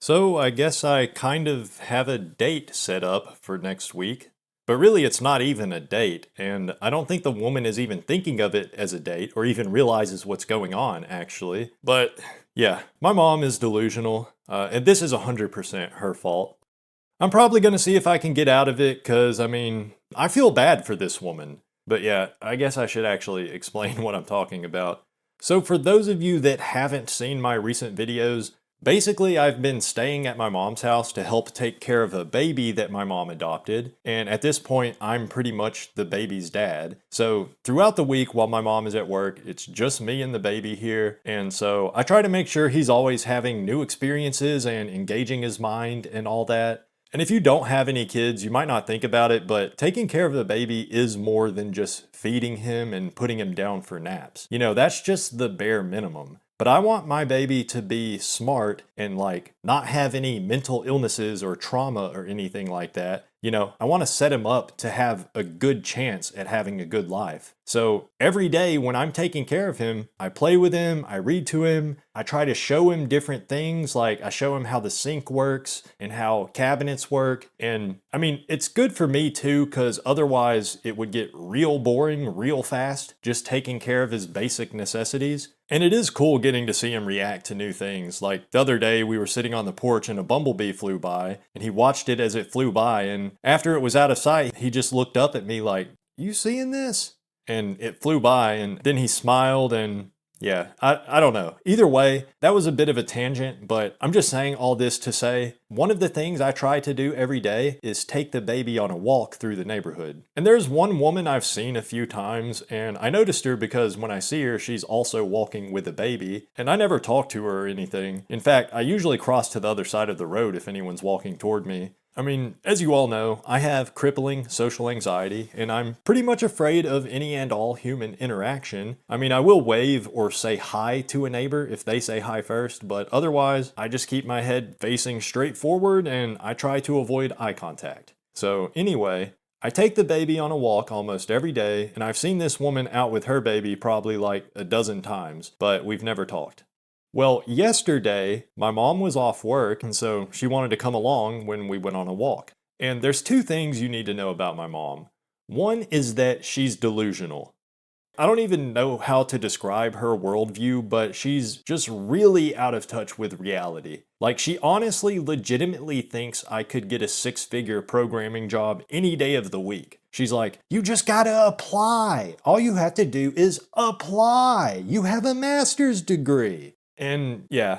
So I guess I kind of have a date set up for next week. But really, it's not even a date, and I don't think the woman is even thinking of it as a date or even realizes what's going on, actually. But yeah, my mom is delusional, and this is 100% her fault. I'm probably going to see if I can get out of it because, I feel bad for this woman. But yeah, I guess I should actually explain what I'm talking about. So, for those of you that haven't seen my recent videos, basically, I've been staying at my mom's house to help take care of a baby that my mom adopted, and at this point, I'm pretty much the baby's dad. So, throughout the week while my mom is at work, it's just me and the baby here, and so I try to make sure he's always having new experiences and engaging his mind and all that. And if you don't have any kids, you might not think about it, but taking care of the baby is more than just feeding him and putting him down for naps. That's just the bare minimum. But I want my baby to be smart and not have any mental illnesses or trauma or anything like that. I want to set him up to have a good chance at having a good life. So every day when I'm taking care of him, I play with him, I read to him, I try to show him different things. Like I show him how the sink works and how cabinets work. And it's good for me too, because otherwise it would get real boring real fast, just taking care of his basic necessities. And it is cool getting to see him react to new things. Like the other day, we were sitting on the porch and a bumblebee flew by, and he watched it as it flew by. And after it was out of sight, he just looked up at me like, "You seeing this?" And it flew by, and then he smiled, and yeah, I don't know. Either way, that was a bit of a tangent, but I'm just saying all this to say one of the things I try to do every day is take the baby on a walk through the neighborhood. And there's one woman I've seen a few times, and I noticed her because when I see her, she's also walking with a baby, and I never talk to her or anything. In fact, I usually cross to the other side of the road if anyone's walking toward me. As you all know, I have crippling social anxiety, and I'm pretty much afraid of any and all human interaction. I will wave or say hi to a neighbor if they say hi first, but otherwise, I just keep my head facing straight forward and I try to avoid eye contact. So anyway, I take the baby on a walk almost every day, and I've seen this woman out with her baby probably like a dozen times, but we've never talked. Well, yesterday, my mom was off work, and so she wanted to come along when we went on a walk. And there's two things you need to know about my mom. One is that she's delusional. I don't even know how to describe her worldview, but she's just really out of touch with reality. She honestly, legitimately thinks I could get a six-figure programming job any day of the week. She's like, "You just gotta apply. All you have to do is apply. You have a master's degree." And yeah,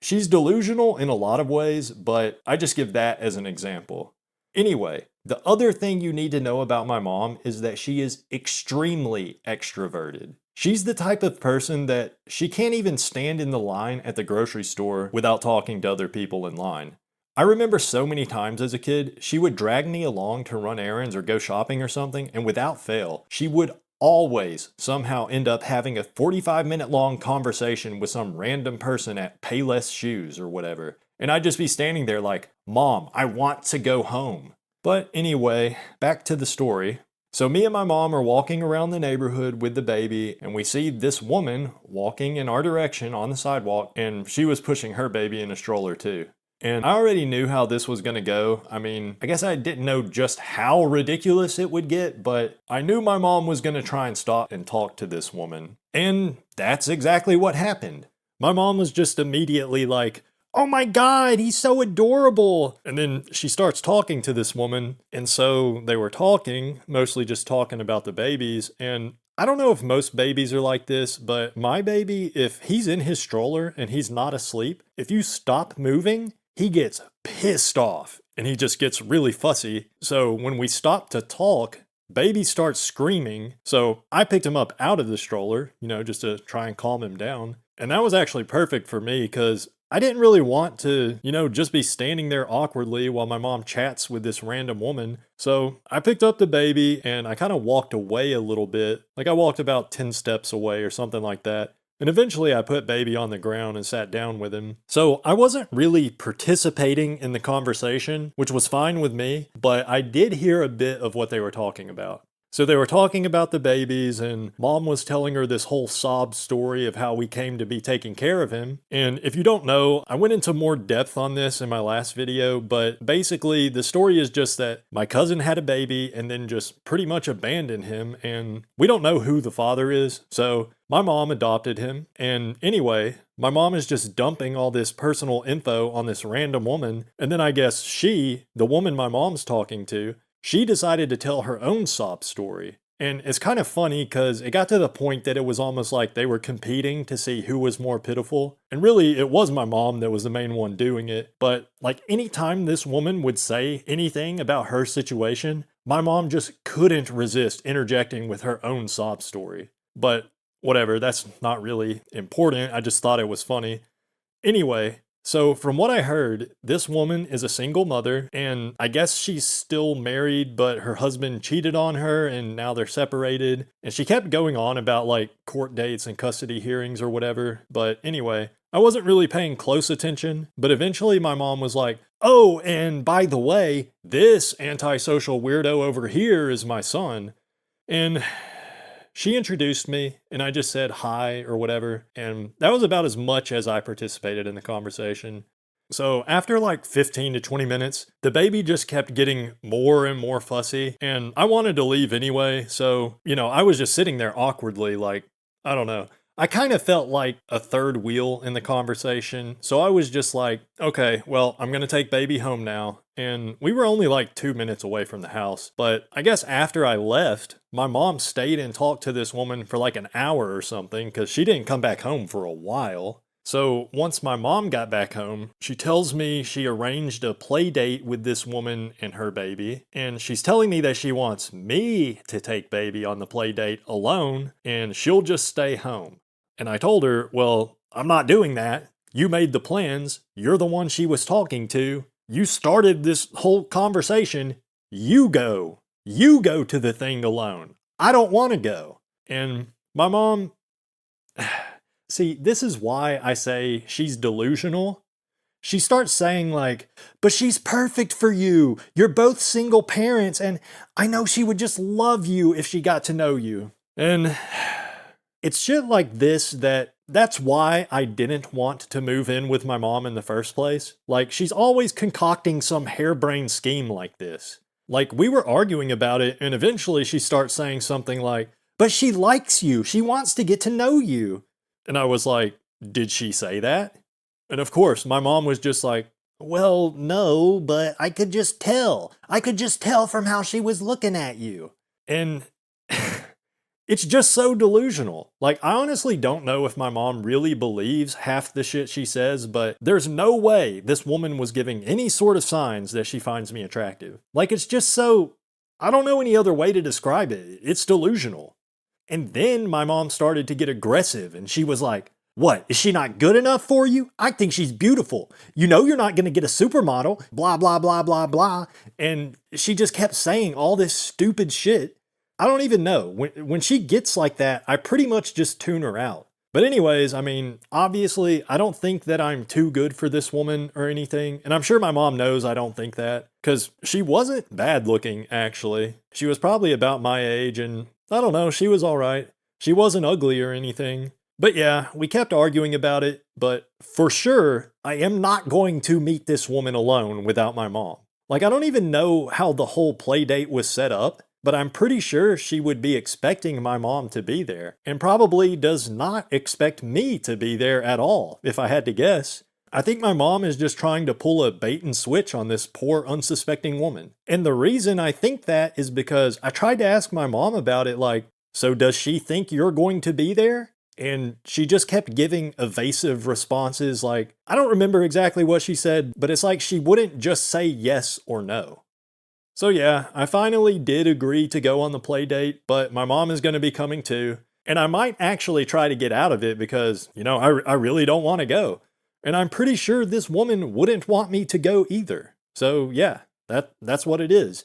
she's delusional in a lot of ways, but I just give that as an example. Anyway, the other thing you need to know about my mom is that she is extremely extroverted. She's the type of person that she can't even stand in the line at the grocery store without talking to other people in line. I remember so many times as a kid, she would drag me along to run errands or go shopping or something, and without fail, she would always somehow end up having a 45-minute long conversation with some random person at Payless Shoes or whatever. And I'd just be standing there like, "Mom, I want to go home." But anyway, back to the story. So me and my mom are walking around the neighborhood with the baby, and we see this woman walking in our direction on the sidewalk, and she was pushing her baby in a stroller too. And I already knew how this was going to go. I guess I didn't know just how ridiculous it would get, but I knew my mom was going to try and stop and talk to this woman. And that's exactly what happened. My mom was just immediately like, "Oh my God, he's so adorable." And then she starts talking to this woman. And so they were talking, mostly just talking about the babies. And I don't know if most babies are like this, but my baby, if he's in his stroller and he's not asleep, if you stop moving, he gets pissed off and he just gets really fussy. So when we stop to talk, baby starts screaming. So I picked him up out of the stroller, just to try and calm him down. And that was actually perfect for me because I didn't really want to, just be standing there awkwardly while my mom chats with this random woman. So I picked up the baby and I kind of walked away a little bit. I walked about 10 steps away or something like that. And eventually I put baby on the ground and sat down with him. So I wasn't really participating in the conversation, which was fine with me, but I did hear a bit of what they were talking about. So they were talking about the babies, and mom was telling her this whole sob story of how we came to be taking care of him. And if you don't know, I went into more depth on this in my last video, but basically the story is just that my cousin had a baby and then just pretty much abandoned him, and we don't know who the father is, so my mom adopted him. And anyway, my mom is just dumping all this personal info on this random woman, and then I guess she, the woman my mom's talking to, she decided to tell her own sob story. And it's kind of funny because it got to the point that it was almost like they were competing to see who was more pitiful. And really, it was my mom that was the main one doing it. But like anytime this woman would say anything about her situation, my mom just couldn't resist interjecting with her own sob story. But whatever, that's not really important. I just thought it was funny. Anyway, so from what I heard, this woman is a single mother, and I guess she's still married, but her husband cheated on her and now they're separated. And she kept going on about like court dates and custody hearings or whatever. But anyway, I wasn't really paying close attention, but eventually my mom was like, "Oh, and by the way, this antisocial weirdo over here is my son." And she introduced me, and I just said hi or whatever, and that was about as much as I participated in the conversation. So after like 15 to 20 minutes, the baby just kept getting more and more fussy, and I wanted to leave anyway, so, I was just sitting there awkwardly, like, I don't know. I kind of felt like a third wheel in the conversation, so I was just like, okay, well, I'm gonna take baby home now. And we were only like 2 minutes away from the house, but I guess after I left, my mom stayed and talked to this woman for like an hour or something because she didn't come back home for a while. So once my mom got back home, she tells me she arranged a play date with this woman and her baby, and she's telling me that she wants me to take baby on the play date alone, and she'll just stay home. And I told her, well, I'm not doing that. You made the plans. You're the one she was talking to. You started this whole conversation. You go. You go to the thing alone. I don't want to go. And my mom, see, this is why I say she's delusional. She starts saying like, but she's perfect for you. You're both single parents, and I know she would just love you if she got to know you. And it's shit like this that's why I didn't want to move in with my mom in the first place. Like, she's always concocting some harebrained scheme like this. Like, we were arguing about it, and eventually she starts saying something like, but she likes you. She wants to get to know you. And I was like, did she say that? And of course, my mom was just like, well, no, but I could just tell. I could just tell from how she was looking at you. And it's just so delusional. Like, I honestly don't know if my mom really believes half the shit she says, but there's no way this woman was giving any sort of signs that she finds me attractive. Like, it's just so, I don't know any other way to describe it. It's delusional. And then my mom started to get aggressive, and she was like, what, is she not good enough for you? I think she's beautiful. You know you're not going to get a supermodel, blah, blah, blah, blah, blah. And she just kept saying all this stupid shit. I don't even know. When she gets like that, I pretty much just tune her out. But anyways, I mean, obviously, I don't think that I'm too good for this woman or anything. And I'm sure my mom knows I don't think that. Because she wasn't bad looking, actually. She was probably about my age, and I don't know, she was alright. She wasn't ugly or anything. But yeah, we kept arguing about it. But for sure, I am not going to meet this woman alone without my mom. Like, I don't even know how the whole play date was set up. But I'm pretty sure she would be expecting my mom to be there, and probably does not expect me to be there at all, if I had to guess. I think my mom is just trying to pull a bait and switch on this poor unsuspecting woman. And the reason I think that is because I tried to ask my mom about it, like, so does she think you're going to be there? And she just kept giving evasive responses like, I don't remember exactly what she said, but it's like she wouldn't just say yes or no. So yeah, I finally did agree to go on the play date, but my mom is going to be coming too. And I might actually try to get out of it because, I really don't want to go. And I'm pretty sure this woman wouldn't want me to go either. So yeah, that's what it is.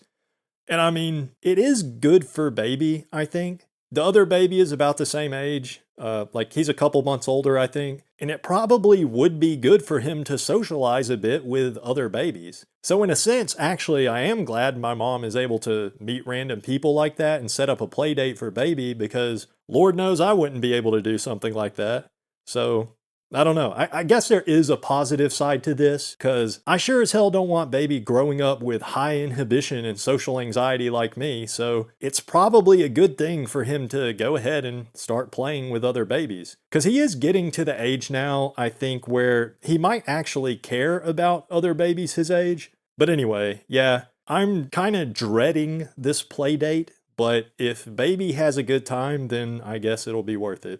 And I mean, it is good for baby, I think. The other baby is about the same age. Like he's a couple months older, I think, and it probably would be good for him to socialize a bit with other babies. So in a sense, actually, I am glad my mom is able to meet random people like that and set up a play date for baby because Lord knows I wouldn't be able to do something like that. So I don't know. I guess there is a positive side to this because I sure as hell don't want baby growing up with high inhibition and social anxiety like me. So it's probably a good thing for him to go ahead and start playing with other babies because he is getting to the age now, I think, where he might actually care about other babies his age. But anyway, yeah, I'm kind of dreading this play date. But if baby has a good time, then I guess it'll be worth it.